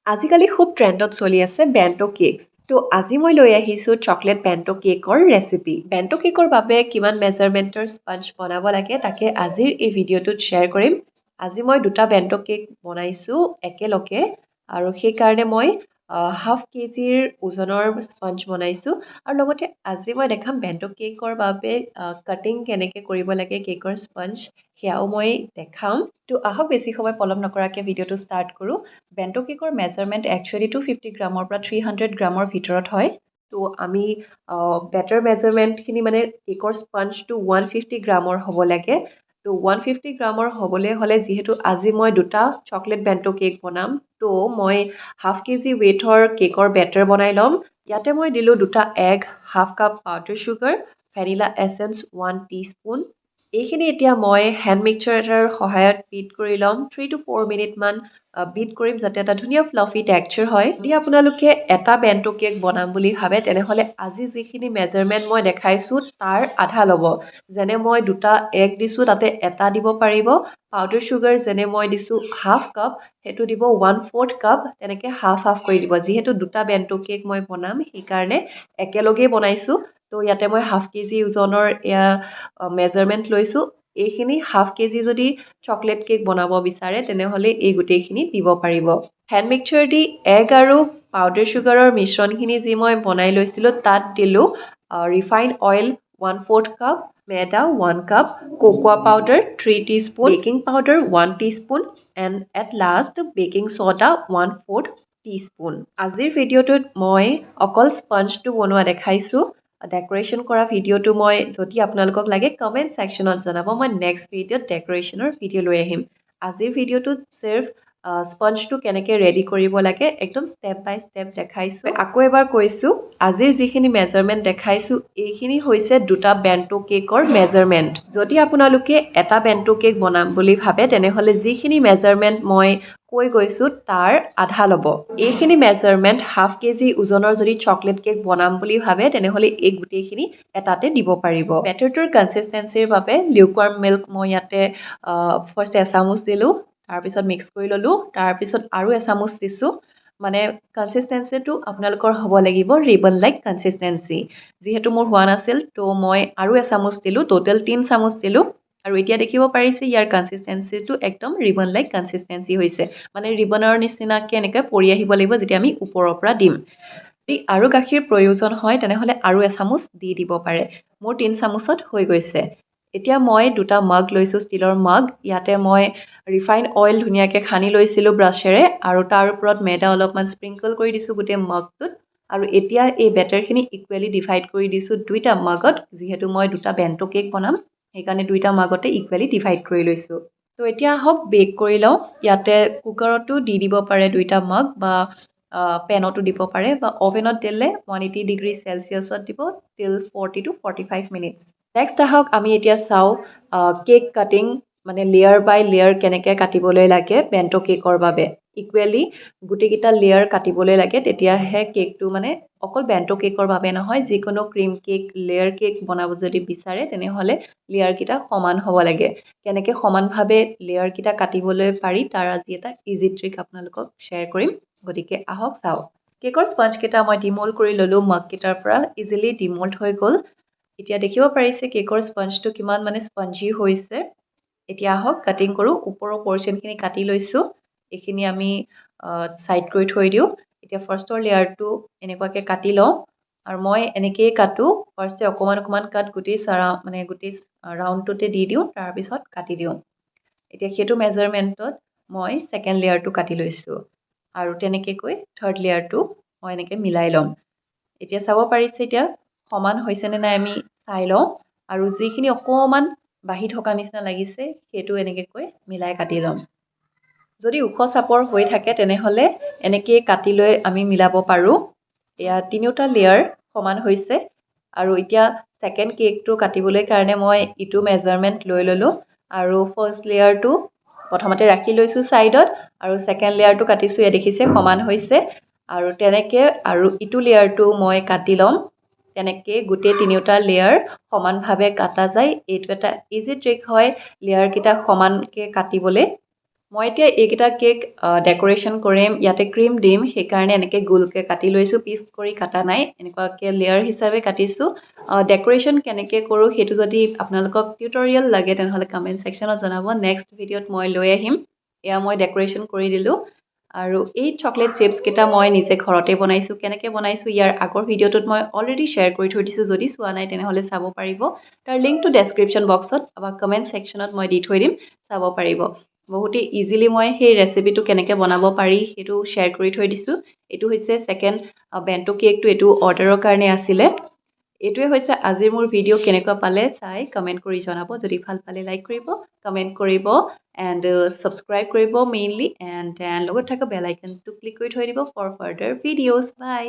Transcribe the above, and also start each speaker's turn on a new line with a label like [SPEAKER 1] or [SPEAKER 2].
[SPEAKER 1] আজিকালি খুব ট্ৰেণ্ডত চলি আছে বেণ্টো কেকছ। তো আজি মই লৈ আহিছোঁ চকলেট বেণ্টো কেকৰ ৰেচিপি। বেণ্টো কেকৰ বাবে কিমান মেজাৰমেণ্টৰ স্পঞ্জ বনাব লাগে তাকে আজিৰ এই ভিডিঅ'টোত শ্বেয়াৰ কৰিম। আজি মই দুটা বেণ্টো কেক বনাইছোঁ একেলগে আৰু সেইকাৰণে মই হাফ কেজিৰ ওজনৰ স্পঞ্জ বনাইছোঁ আৰু লগতে আজি মই দেখাম বেণ্টো কেকৰ বাবে কাটিং কেনেকৈ কৰিব লাগে কেকৰ স্পঞ্জ সেয়াও মই দেখাম। তো আহক বেছি সময় পলম নকৰাকৈ ভিডিঅ'টো ষ্টাৰ্ট কৰোঁ। বেণ্টো কেকৰ মেজাৰমেণ্ট একচুৱেলি 250 গ্ৰামৰ পৰা 300 গ্ৰামৰ ভিতৰত হয়। তো আমি বেটাৰ মেজাৰমেণ্টখিনি মানে কেকৰ স্পঞ্জটো 150 গ্ৰামৰ হ'ব লাগে। তো 150 গ্ৰামৰ হ'বলৈ হ'লে যিহেতু আজি মই দুটা চকলেট বেণ্টো কেক বনাম, তো মই হাফ কেজি ৱেইটৰ কেকৰ বেটাৰ বনাই ল'ম। ইয়াতে মই দিলোঁ দুটা egg, half cup powder sugar, vanilla essence 1 teaspoon. এইখিনি এতিয়া মই হেণ্ড মিক্সাৰ এটাৰ সহায়ত বিট কৰি ল'ম। 3 to 4 মিনিটমান বিট কৰিম যাতে এটা ধুনীয়া ফ্লাফি টেক্সচাৰ হয়। যদি আপোনালোকে এটা বেণ্টো কেক বনাম বুলি ভাবে তেনেহ'লে আজি যিখিনি মেজাৰমেণ্ট মই দেখাইছোঁ তাৰ আধা ল'ব। যেনে মই দুটা এগ দিছোঁ তাতে এটা দিব পাৰিব। পাউডাৰ চুগাৰ যেনে মই দিছোঁ হাফ কাপ, সেইটো দিব 1/4 কাপ, তেনেকৈ হাফ হাফ কৰি দিব। যিহেতু দুটা বেণ্টো কেক মই বনাম সেইকাৰণে একেলগেই বনাইছোঁ। তো ইয়াতে মই হাফ কেজি ওজনৰ এয়া মেজাৰমেণ্ট লৈছোঁ। এইখিনি হাফ কেজি যদি চকলেট কেক বনাব বিচাৰে তেনেহ'লে এই গোটেইখিনি দিব পাৰিব। হেণ্ড মিক্সাৰ দি এগ আৰু পাউডাৰ চুগাৰৰ মিশ্ৰণখিনি যি মই বনাই লৈছিলোঁ তাত দিলোঁ ৰিফাইণ্ড অইল 1/4 কাপ, মেদা 1 cup, cocoa powder 3 teaspoon, baking powder 1 teaspoon and at last baking soda 1/4 teaspoon. আজিৰ ভিডিঅ'টোত মই অকল স্পঞ্জটো বনোৱা দেখাইছোঁ। ডেক'ৰেশ্যন কৰা ভিডিঅ'টো মই যদি আপোনালোকক লাগে কমেণ্ট ছেকশ্যনত জনাব, মই নেক্সট ভিডিঅ'ত ডেক'ৰেশ্যনৰ ভিডিঅ' লৈ আহিম। আজিৰ ভিডিঅ'টোত চিৰ্ফ স্পঞ্জটো কেনেকৈ ৰেডি কৰিব লাগে একদম ষ্টেপ বাই ষ্টেপ দেখাইছোঁ। আকৌ এবাৰ কৈছোঁ, আজিৰ যিখিনি মেজাৰমেণ্ট দেখাইছোঁ এইখিনি হৈছে দুটা বেণ্টো কেকৰ মেজাৰমেণ্ট। যদি আপোনালোকে এটা বেণ্টো কেক বনাম বুলি ভাবে তেনেহ'লে যিখিনি মেজাৰমেণ্ট মই কৈ গৈছোঁ তাৰ আধা ল'ব। এইখিনি মেজাৰমেণ্ট হাফ কেজি ওজনৰ যদি চকলেট কেক বনাম বুলি ভাবে তেনেহ'লে এই গোটেইখিনি এটাতে দিব পাৰিব। বেটাৰটোৰ কনচিষ্টেঞ্চিৰ বাবে লিউকৱাৰ্ম মিল্ক মই ইয়াতে ফাৰ্ষ্ট এচামুচ দিলোঁ, তাৰপিছত মিক্স কৰি ল'লোঁ, তাৰপিছত আৰু এচামুচ দিছোঁ। মানে কনচিষ্টেঞ্চিটো আপোনালোকৰ হ'ব লাগিব ৰিবন লাইক কনচিষ্টেঞ্চি। যিহেতু মোৰ হোৱা নাছিল তো মই আৰু এচামুচ দিলোঁ, টোটেল 3 চামুচ দিলোঁ। আৰু এতিয়া দেখিব পাৰিছে ইয়াৰ কনচিষ্টেঞ্চিটো একদম ৰিবন লাইক কনচিষ্টেঞ্চি হৈছে। মানে ৰিবনৰ নিচিনাকৈ এনেকৈ পৰি আহিব লাগিব যেতিয়া আমি ওপৰৰ পৰা দিম। যদি আৰু গাখীৰ প্ৰয়োজন হয় তেনেহ'লে আৰু এচামুচ দি দিব পাৰে। মোৰ 3 চামুচত হৈ গৈছে। এতিয়া মই দুটা মাগ লৈছোঁ, ষ্টীলৰ মাগ। ইয়াতে মই ৰিফাইণ্ড অইল ধুনীয়াকৈ সানি লৈছিলোঁ ব্ৰাছেৰে আৰু তাৰ ওপৰত মেদা অলপমান স্প্ৰিংকল কৰি দিছোঁ গোটেই মাগটোত। আৰু এতিয়া এই বেটাৰখিনি ইকুৱেলি ডিভাইড কৰি দিছোঁ দুইটা মাগত। যিহেতু মই দুটা বেণ্টো কেক বনাম সেইকাৰণে দুইটা মাগতে ইকুৱেলি ডিভাইড কৰি লৈছোঁ। তো এতিয়া আহক বেক কৰি লওঁ। ইয়াতে কুকাৰতো দি দিব পাৰে দুইটা মাগ বা পেনতো দিব পাৰে বা অ'ভেনত দিলে 180 ডিগ্ৰী চেলচিয়াছত দিব টিল 40 to 45 মিনিটছ। নেক্সট আহক আমি এতিয়া চাওঁ কেক কাটিং মানে লেয়াৰ বাই লেয়াৰ কেনেকৈ কাটিবলৈ লাগে বেণ্টো কেকৰ বাবে। ইকুৱেলি গোটেইকেইটা লেয়াৰ কাটিবলৈ লাগে, তেতিয়াহে কেকটো মানে অকল বেণ্টো কেকৰ বাবে নহয়, যিকোনো ক্ৰীম কেক লেয়াৰ কেক বনাব যদি বিচাৰে তেনেহ'লে লেয়াৰকেইটা সমান হ'ব লাগে। কেনেকৈ সমানভাৱে লেয়াৰকেইটা কাটিবলৈ পাৰি তাৰ আজি এটা ইজি ট্ৰিক আপোনালোকক শ্বেয়াৰ কৰিম। গতিকে আহক চাওঁ। কেকৰ স্পঞ্জকেইটা মই ডিমল্ড কৰি ল'লোঁ মাগকেইটাৰ পৰা, ইজিলি ডিমল্ড হৈ গ'ল। এতিয়া দেখিব পাৰিছে কেকৰ স্পঞ্জটো কিমান মানে স্পঞ্জি হৈছে। এতিয়া আহক কাটিং কৰোঁ। ওপৰৰ পৰ্চনখিনি কাটি লৈছোঁ, এইখিনি আমি ছাইড কৰি থৈ দিওঁ। এতিয়া ফাৰ্ষ্টৰ লেয়াৰটো এনেকুৱাকৈ কাটি লওঁ আৰু মই এনেকৈয়ে কাটোঁ। ফাৰ্ষ্টে অকণমান অকণমান কাট গোটেই গোটেই ৰাউণ্ডটোতে দি দিওঁ, তাৰপিছত কাটি দিওঁ। এতিয়া সেইটো মেজাৰমেণ্টত মই ছেকেণ্ড লেয়াৰটো কাটি লৈছোঁ আৰু তেনেকৈ থাৰ্ড লেয়াৰটো মই এনেকৈ মিলাই ল'ম। এতিয়া চাব পাৰিছে এতিয়া সমান হৈছেনে নাই আমি চাই লওঁ আৰু যিখিনি অকণমান বাঢ়ি থকা নিচিনা লাগিছে সেইটো এনেকৈ মিলাই কাটি ল'ম। যদি ওখ চাপৰ হৈ থাকে তেনেহ'লে এনেকৈ কাটি লৈ আমি মিলাব পাৰোঁ। এয়া তিনিওটা লেয়াৰ সমান হৈছে আৰু এতিয়া ছেকেণ্ড কেকটো কাটিবলৈ কাৰণে মই ইটো মেজাৰমেণ্ট লৈ ল'লোঁ আৰু ফাৰ্ষ্ট লেয়াৰটো প্ৰথমতে ৰাখি লৈছোঁ ছাইডত আৰু ছেকেণ্ড লেয়াৰটো কাটিছোঁ, এয়া দেখিছে সমান হৈছে। আৰু তেনেকৈ আৰু ইটো লেয়াৰটো মই কাটি ল'ম। তেনেকৈ গোটেই তিনিওটা লেয়াৰ সমানভাৱে কাটা যায়। এইটো এটা ইজি ট্ৰিক হয় লেয়াৰকেইটা সমানকৈ কাটিবলৈ। মই এতিয়া এইকেইটা কেক ডেকোৰেশ্যন কৰিম, ইয়াতে ক্ৰীম দিম, সেইকাৰণে এনেকৈ গোলকৈ কাটি লৈছোঁ, পিচ কৰি কটা নাই, এনেকুৱাকৈ লেয়াৰ হিচাপে কাটিছোঁ। ডেকোৰেশ্যন কেনেকৈ কৰোঁ সেইটো যদি আপোনালোকক টিউটৰিয়েল লাগে তেনেহ'লে কমেণ্ট ছেকশ্যনত জনাব। নেক্সট ভিডিঅ'ত মই লৈ আহিম। এয়া মই ডেকোৰেশ্যন কৰি দিলোঁ। আৰু এই চকলেট চিপছকেইটা মই নিজে ঘৰতে বনাইছোঁ। কেনেকৈ বনাইছোঁ ইয়াৰ আগৰ ভিডিঅ'টোত মই অলৰেডি শ্বেয়াৰ কৰি থৈ দিছোঁ। যদি চোৱা নাই তেনেহ'লে চাব পাৰিব। তাৰ লিংকটো ডেছক্ৰিপশ্যন বক্সত বা কমেণ্ট ছেকশ্যনত মই দি থৈ দিম, চাব পাৰিব। বহুতেই ইজিলি মই সেই ৰেচিপিটো কেনেকৈ বনাব পাৰি সেইটো শ্বেয়াৰ কৰি থৈ দিছোঁ। এইটো হৈছে ছেকেণ্ড বেণ্টো কেকটো, এইটো অৰ্ডাৰৰ কাৰণে আছিলে। এইটোৱে হৈছে আজিৰ মোৰ ভিডিঅ' কেনেকুৱা পালে চাই কমেণ্ট কৰি জনাব। যদি ভাল পালে লাইক কৰিব, কমেণ্ট কৰিব এণ্ড ছাবস্ক্ৰাইব কৰিব মেইনলি, এণ্ড লগত থকা বেল আইকনটো ক্লিক কৰি থৈ দিব ফৰ ফাৰ্ডাৰ ভিডিঅ'জ। বাই।